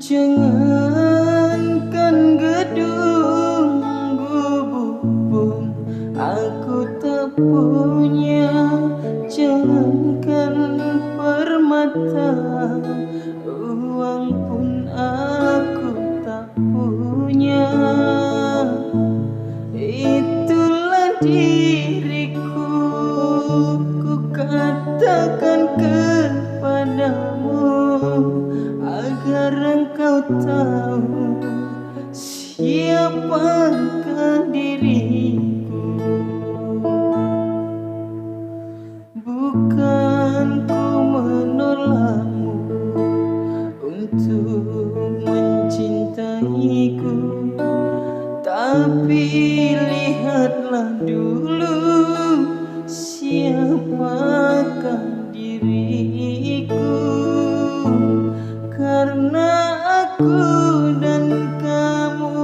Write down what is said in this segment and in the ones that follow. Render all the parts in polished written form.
Jangankan gedung gubuk pun aku tak punya, jangankan permata, uang pun aku tak punya. Itulah diriku, ku katakan kepadamu agar engkau tahu siapakah diriku. Bukan ku menolakmu untuk mencintaiku, tapi lihatlah dulu siapakah diriku. Karena aku dan kamu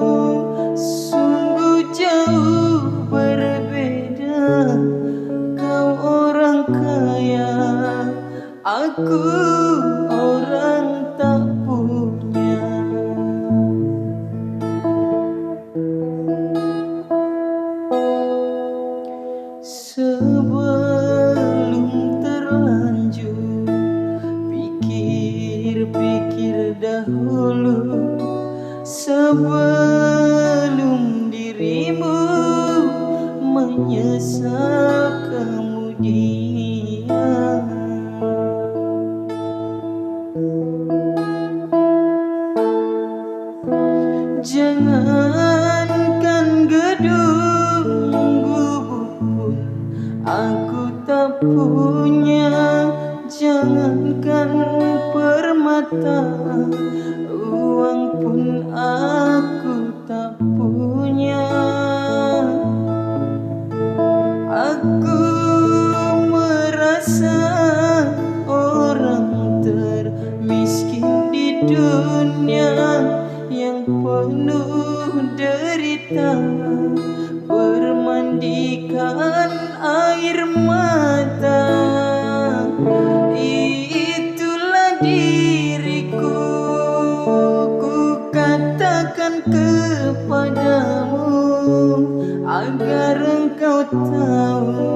sungguh jauh berbeda. Kau orang kaya, aku orang tak punya. Sebelum terlanjur pikir-pikir dahulu, sebelum dirimu menyesal kemudian. Jangankan gedung gubuk pun aku tak punya, jangankan permata, uang pun aku tak punya. Aku merasa orang termiskin di dunia yang penuh derita, bermandikan air mata. Itulah diriku, ku katakan kepadamu agar engkau tahu